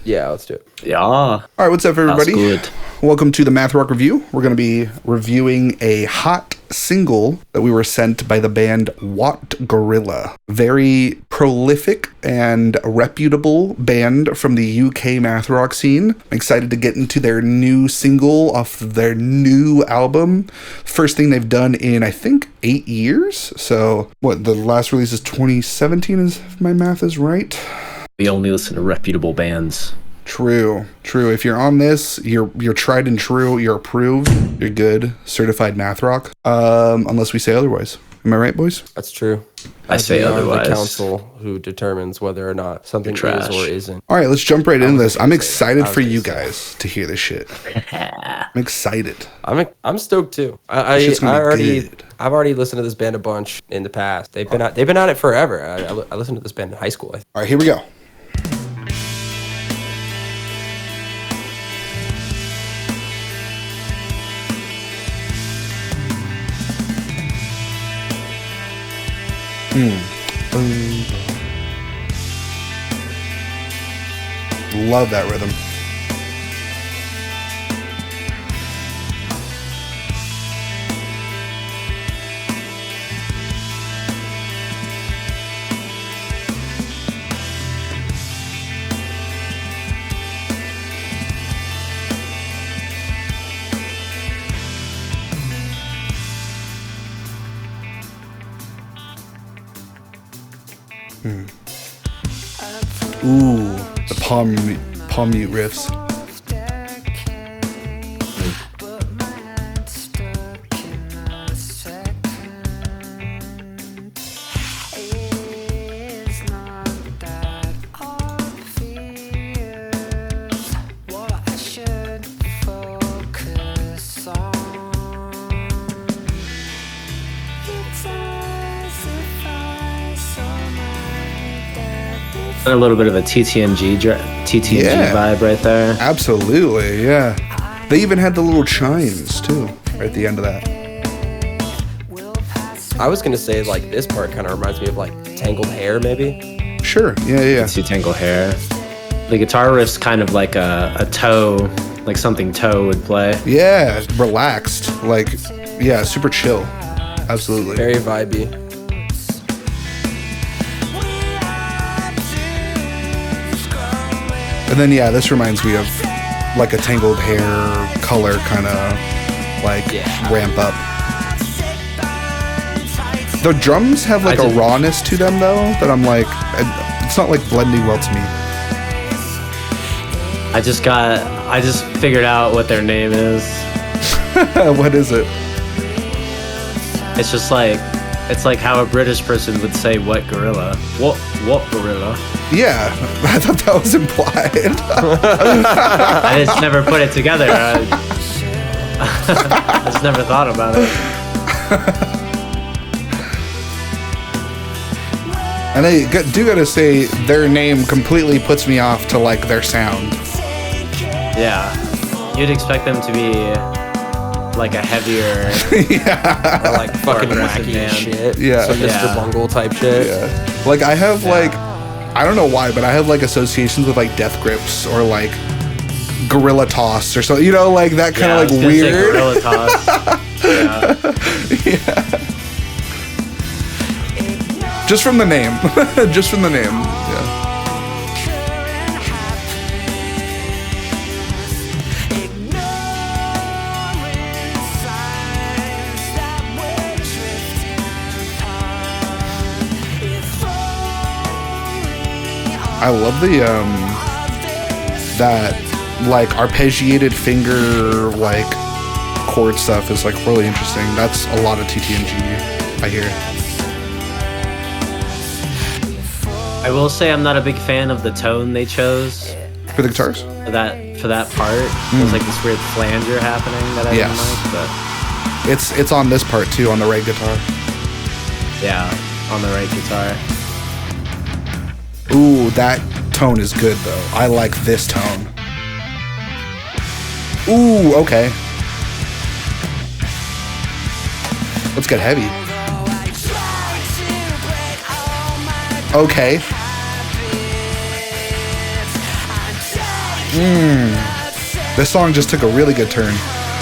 Yeah, let's do it. Yeah. All right, what's up, everybody? That's good. Welcome to the Math Rock Review. We're going to be reviewing a hot single that we were sent by the band Wot Gorilla. Very prolific and reputable band from the UK math rock scene. I'm excited to get into their new single off their new album. First thing they've done in, I think, 8 years. So, the last release is 2017, if my math is right. We only listen to reputable bands. True. If you're on this, you're tried and true, you're approved, you're good, certified math rock. Unless we say otherwise. Am I right, boys? That's true. I say otherwise. The council who determines whether or not something is or isn't. All right, let's jump right into this. I'm excited for you guys to hear this shit. I'm excited. I'm stoked too. I've already listened to this band a bunch in the past. They've been at it forever. I listened to this band in high school. All right, here we go. Love that rhythm. Ooh, the palm mute riffs. A little bit of a TTNG vibe right there. Absolutely, yeah. They even had the little chimes too, right at the end of that. I was gonna say like this part kind of reminds me of like Tangled Hair, maybe. Sure, yeah. See Tangled Hair. The guitar riff's kind of like a toe, like something Toe would play. Yeah, relaxed, like super chill. Absolutely. Very vibey. And then, this reminds me of like a Tangled Hair color kind of like ramp up. The drums have like a rawness to them though that I'm like, it's not like blending well to me. I just figured out what their name is. What is it? It's just like, it's like how a British person would say Wot Gorilla. What Gorilla? Yeah, I thought that was implied. I just never put it together. I just never thought about it. And I do gotta say, their name completely puts me off to like their sound. Yeah, you'd expect them to be like a heavier, or like fucking wacky band. shit. Yeah, some Mr. Bungle type shit. Yeah, like I have like. I don't know why, but I have like associations with like Death Grips or like Gorilla Toss or something, like that kind of like weird. Gorilla Toss. Yeah. Just from the name. Yeah. I love the that like arpeggiated finger like chord stuff is like really interesting. That's a lot of TTNG, I hear. I will say I'm not a big fan of the tone they chose For the guitars? for that part. There's like this weird flanger happening that I didn't like, but It's on this part too, on the right guitar. yeah, on the right guitar. Ooh, that tone is good though. I like this tone. Ooh, okay. Let's get heavy. Okay. This song just took a really good turn.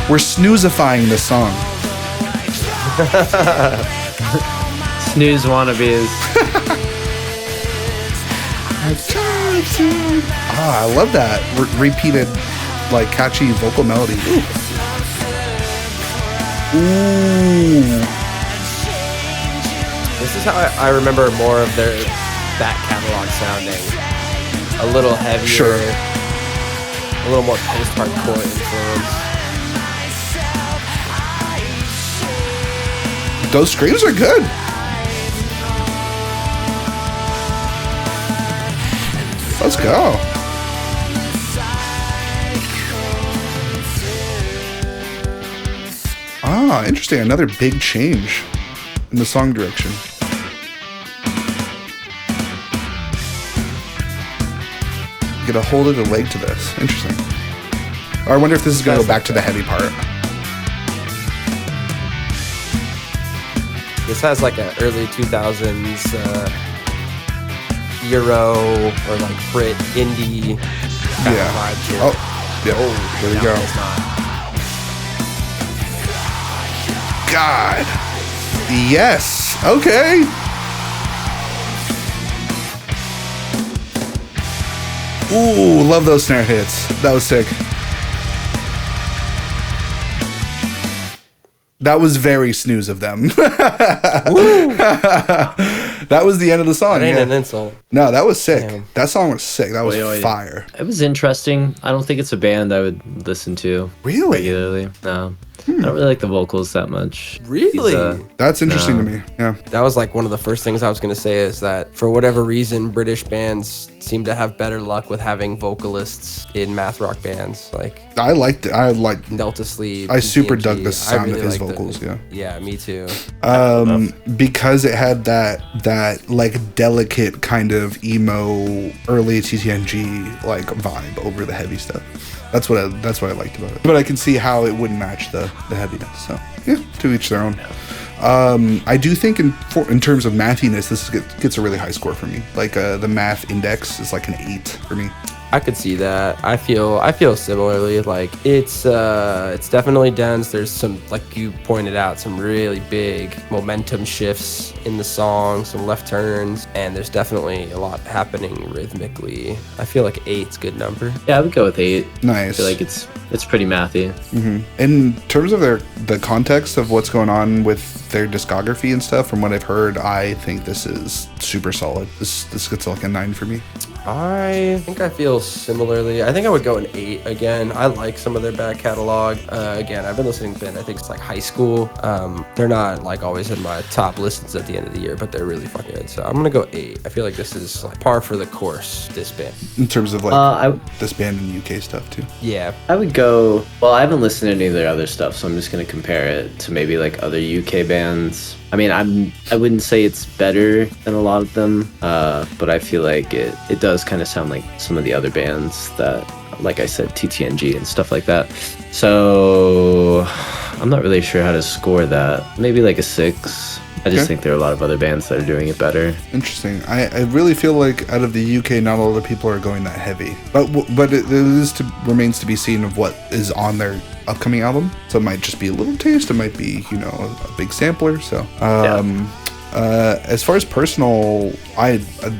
We're snoozifying this song. Snooze wannabes. I love that repeated, like, catchy vocal melody. Ooh. This is how I remember more of their back catalog sounding. A little heavier. Sure. A little more post-hardcore influence. Those screams are good. Let's go. Ah, interesting. Another big change in the song direction. Get a whole other leg to this. Interesting. Or I wonder if this is going to go back to the heavy part. This has like an early 2000s Euro or like Brit indie kind of vibe to it. Oh, yeah. Oh, there we go. It's not. God. Yes. Okay. Ooh, love those snare hits. That was sick. That was very snooze of them. That was the end of the song. That ain't an insult. No, that was sick. Damn. That song was sick. That was fire. It was interesting. I don't think it's a band I would listen to Really? regularly. No. I don't really like the vocals that much. Really? That's interesting to me. Yeah. That was like one of the first things I was going to say is that for whatever reason, British bands seem to have better luck with having vocalists in math rock bands. Like I liked it. I liked Delta Sleep. I super TNG. dug the sound of his liked vocals, yeah. Yeah, me too. Because it had that like delicate kind of emo early TTNG like vibe over the heavy stuff. That's what I liked about it. But I can see how it wouldn't match the heaviness. So yeah, to each their own. I do think in terms of mathiness, this gets a really high score for me. Like the math index is like an 8 for me. I could see that. I feel similarly. Like it's definitely dense. There's some, like you pointed out, some really big momentum shifts in the song, some left turns, and there's definitely a lot happening rhythmically. I feel like 8's a good number. Yeah, I would go with 8. Nice. I feel like it's pretty mathy. Mm-hmm. In terms of the context of what's going on with their discography and stuff, from what I've heard, I think this is super solid. This gets like a 9 for me. I think I feel similarly. I think I would go an 8 again. I like some of their back catalog. Again, I've been listening to them, I think it's like high school. They're not like always in my top listens at the end of the year, but they're really fucking good. So I'm gonna go 8. I feel like this is like par for the course, this band. In terms of like this band and UK stuff too. Yeah. I would go, well, I haven't listened to any of their other stuff, so I'm just going to compare it to maybe like other UK bands. I mean, I wouldn't say it's better than a lot of them, but I feel like it does kind of sound like some of the other bands that, like I said, TTNG and stuff like that. So I'm not really sure how to score that. Maybe like a 6. I just think there are a lot of other bands that are doing it better. Interesting. I really feel like out of the UK, not a lot of people are going that heavy. But it remains to be seen of what is on their upcoming album. So it might just be a little taste. It might be, a big sampler. So as far as personal,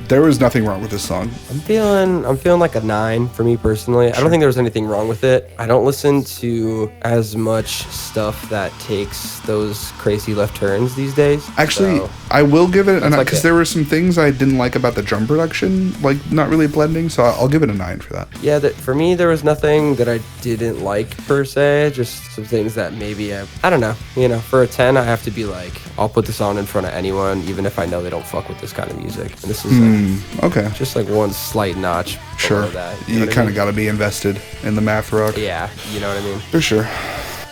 there was nothing wrong with this song. I'm feeling like a 9 for me personally. Sure. I don't think there was anything wrong with it. I don't listen to as much stuff that takes those crazy left turns these days. Actually, so I will give it an 9 because there were some things I didn't like about the drum production, like not really blending. So I'll give it a 9 for that. Yeah, for me there was nothing that I didn't like per se. Just some things that maybe I don't know. For a 10, I have to be like, I'll put this on in front of anyone, even if I know they don't fuck with this kind of music. And this is okay. Just like one slight notch sure. below that. You kind of got to be invested in the math rock. Yeah, you know what I mean? For sure.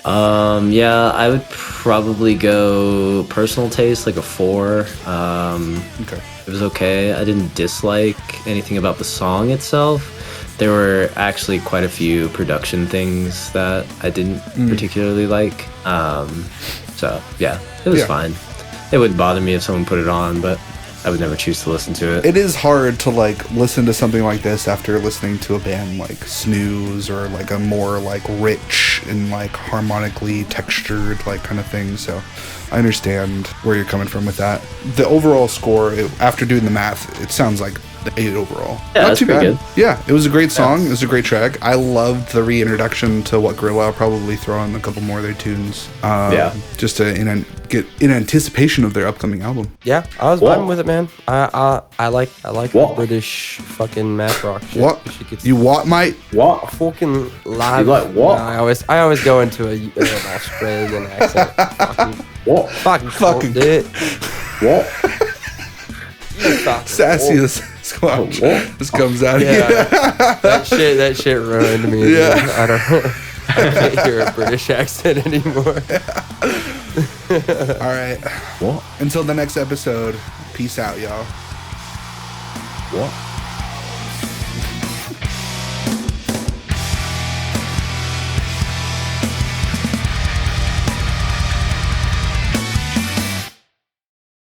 Yeah, I would probably go personal taste, like a 4. Okay. It was okay. I didn't dislike anything about the song itself. There were actually quite a few production things that I didn't particularly like. So yeah, it was fine. It wouldn't bother me if someone put it on, but would never choose to listen to it. It is hard to like listen to something like this after listening to a band like Snooze or like a more like rich and like harmonically textured like kind of thing. So I understand where you're coming from with that. The overall score, after doing the math, it sounds like 8 overall. Yeah, Not that's too bad. pretty good. Yeah, it was a great song. It was a great track. I loved the reintroduction to Wot Gorilla. I'll probably throw in a couple more of their tunes. Just to get in anticipation of their upcoming album. Yeah, I was vibing with it, man. I like What? British fucking math rock shit. What? She gets You what, mate? What? fucking live. You like what? No, I always go into an Australian accent. What? Fucking do it. What? Sassy as squatch. What? This comes out. Yeah, that shit ruined me. Yeah. Dude. I can't hear a British accent anymore. All right. What? Until the next episode, peace out, y'all. What?